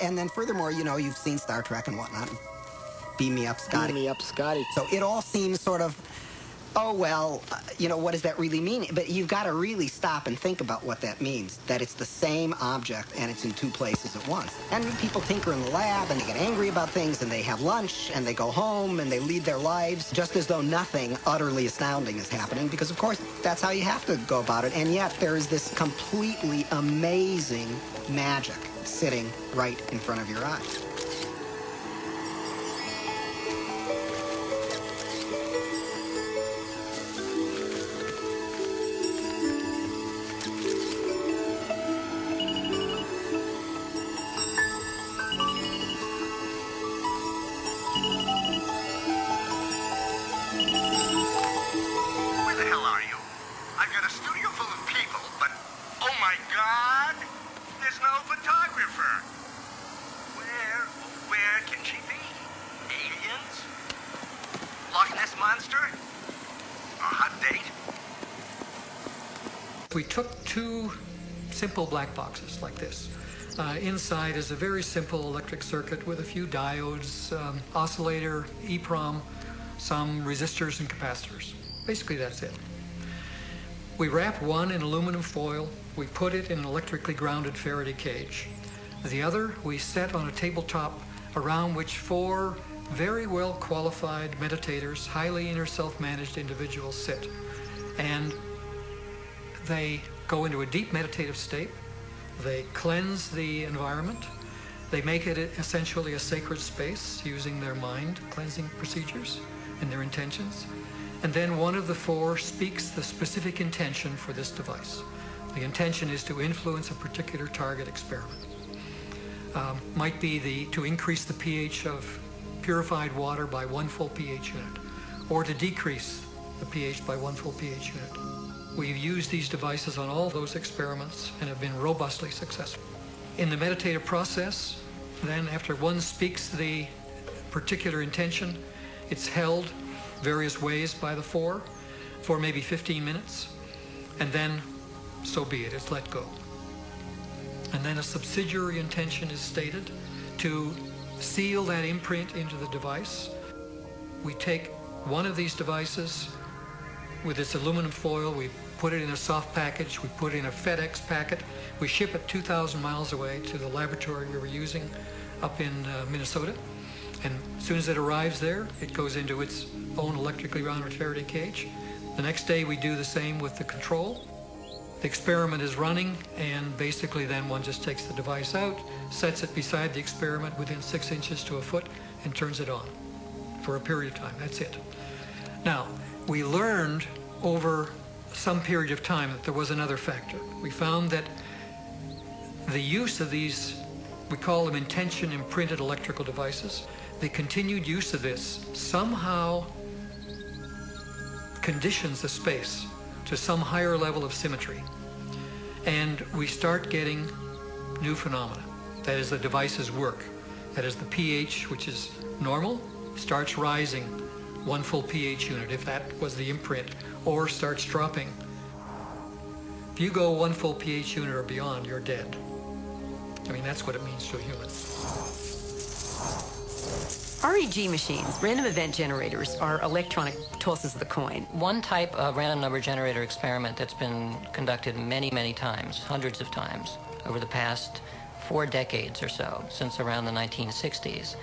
And then furthermore, you know, you've seen Star Trek and whatnot. Beam me up, Scotty. Beam me up, Scotty. So it all seems sort of, oh, well, you know, what does that really mean? But you've got to really stop and think about what that means, that it's the same object and it's in two places at once. And people tinker in the lab and they get angry about things and they have lunch and they go home and they lead their lives just as though nothing utterly astounding is happening, because, of course, that's how you have to go about it. And yet there is this completely amazing magic sitting right in front of your eyes. We took two simple black boxes like this. Inside is a very simple electric circuit with a few diodes, oscillator, EEPROM, some resistors and capacitors. Basically, that's it. We wrap one in aluminum foil. We put it in an electrically grounded Faraday cage. The other we set on a tabletop around which four very well qualified meditators, highly inner self-managed individuals sit. And they go into a deep meditative state. They cleanse the environment. They make it essentially a sacred space using their mind cleansing procedures and their intentions. And then one of the four speaks the specific intention for this device. The intention is to influence a particular target experiment. Might be to increase the pH of purified water by 1 full pH unit, or to decrease the pH by 1 full pH unit. We've used these devices on all those experiments and have been robustly successful. In the meditative process, then after one speaks the particular intention, it's held various ways by the four for maybe 15 minutes, and then so be it, it's let go. And then a subsidiary intention is stated to seal that imprint into the device. We take one of these devices with its aluminum foil, we put it in a soft package, we put it in a FedEx packet, we ship it 2,000 miles away to the laboratory we were using up in Minnesota. And as soon as it arrives there, it goes into its own electrically grounded Faraday cage. The next day we do the same with the control. The experiment is running, and basically then one just takes the device out, sets it beside the experiment within 6 inches to a foot, and turns it on for a period of time. That's it. Now, we learned over some period of time that there was another factor. We found that the use of these, we call them intention imprinted electrical devices, the continued use of this somehow conditions the space to some higher level of symmetry. And we start getting new phenomena. That is, the devices work. That is, the pH, which is normal, starts rising 1 full pH unit, if that was the imprint, or starts dropping. If you go 1 full pH unit or beyond, you're dead. I mean, that's what it means to a human. REG machines, random event generators, are electronic tosses of the coin. One type of random number generator experiment that's been conducted many, many times, hundreds of times, over the past 4 decades or so, since around the 1960s,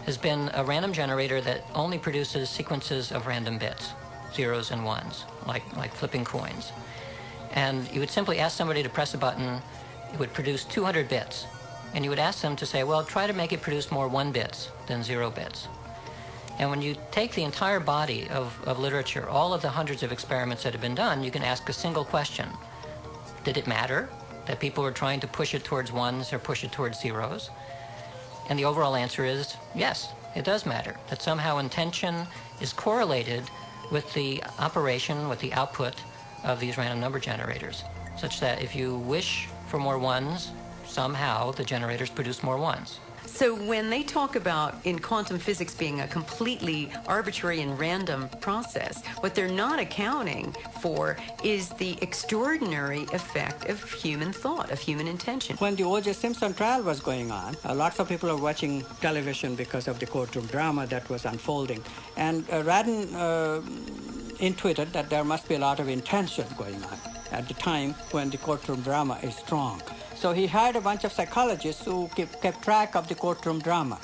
has been a random generator that only produces sequences of random bits, zeros and ones, like flipping coins. And you would simply ask somebody to press a button, it would produce 200 bits. And you would ask them to say, well, try to make it produce more 1 bits than 0 bits. And when you take the entire body of literature, all of the hundreds of experiments that have been done, you can ask a single question. Did it matter that people were trying to push it towards ones or push it towards zeros? And the overall answer is yes, it does matter. That somehow intention is correlated with the operation, with the output of these random number generators, such that if you wish for more ones, somehow the generators produce more ones. So when they talk about in quantum physics being a completely arbitrary and random process, what they're not accounting for is the extraordinary effect of human thought, of human intention. When the O.J. Simpson trial was going on, lots of people are watching television because of the courtroom drama that was unfolding. And Radin intuited that there must be a lot of intention going on at the time when the courtroom drama is strong. So he hired a bunch of psychologists who kept track of the courtroom drama.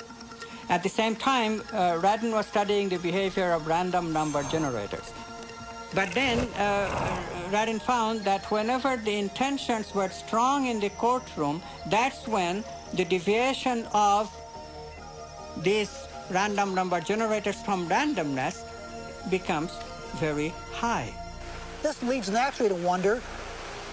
At the same time, Radin was studying the behavior of random number generators. But then Radin found that whenever the intentions were strong in the courtroom, that's when the deviation of these random number generators from randomness becomes very high. This leads naturally to wonder,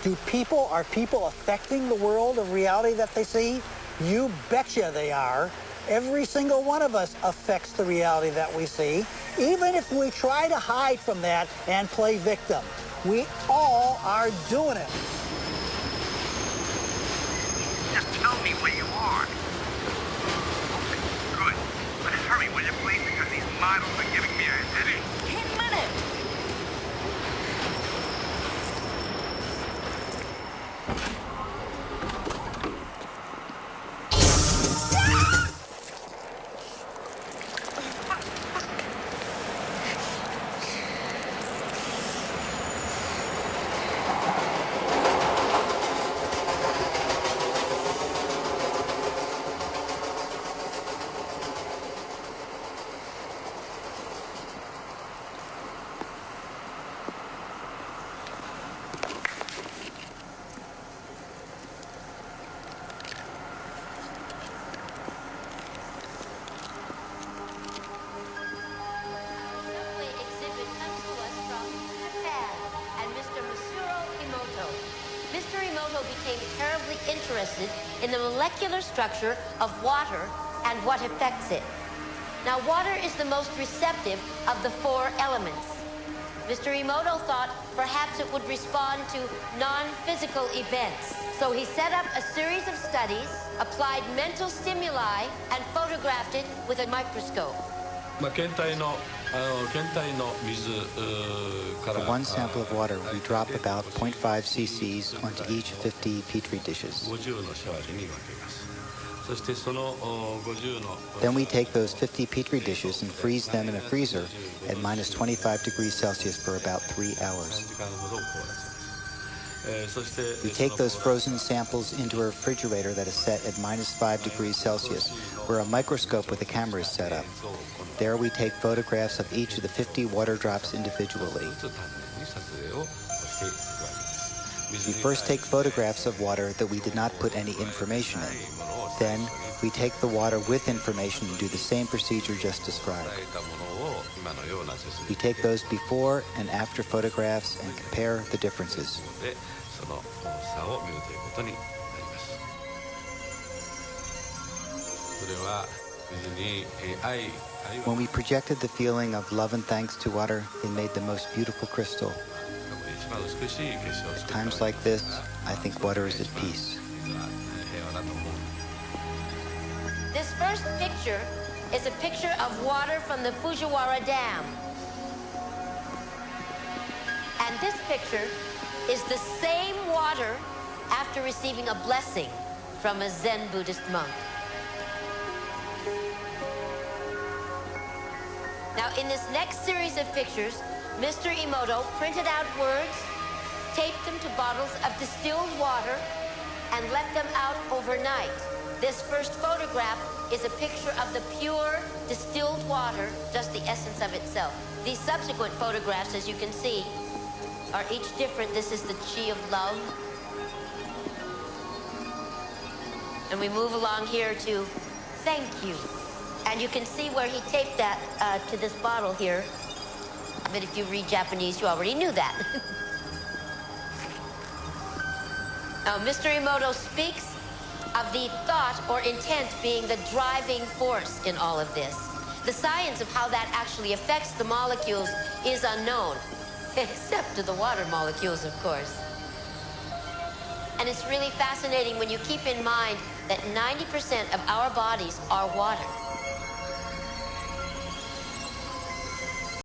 are people affecting the world of reality that they see? You betcha they are. Every single one of us affects the reality that we see, even if we try to hide from that and play victim. We all are doing it. Just tell me where you are. Okay, good. But hurry, will you please, because these models are giving me a headache. 10 minutes. In the molecular structure of water and what affects it. Now, water is the most receptive of the 4 elements. Mr. Emoto thought perhaps it would respond to non-physical events. So he set up a series of studies, applied mental stimuli, and photographed it with a microscope. For one sample of water, we drop about 0.5 cc's onto each 50 petri dishes. Then we take those 50 petri dishes and freeze them in a freezer at minus 25 degrees Celsius for about 3 hours. We take those frozen samples into a refrigerator that is set at minus 5 degrees Celsius, where a microscope with a camera is set up. There we take photographs of each of the 50 water drops individually. We first take photographs of water that we did not put any information in. Then we take the water with information and do the same procedure just described. We take those before and after photographs and compare the differences. When we projected the feeling of love and thanks to water, it made the most beautiful crystal. At times like this, I think water is at peace. This first picture is a picture of water from the Fujiwara Dam. And this picture is the same water after receiving a blessing from a Zen Buddhist monk. Now, in this next series of pictures, Mr. Emoto printed out words, taped them to bottles of distilled water, and let them out overnight. This first photograph is a picture of the pure distilled water, just the essence of itself. These subsequent photographs, as you can see, are each different. This is the chi of love. And we move along here to thank you. And you can see where he taped that to this bottle here. But if you read Japanese, you already knew that. Now, Mr. Emoto speaks of the thought or intent being the driving force in all of this. The science of how that actually affects the molecules is unknown, except to the water molecules, of course. And it's really fascinating when you keep in mind that 90% of our bodies are water.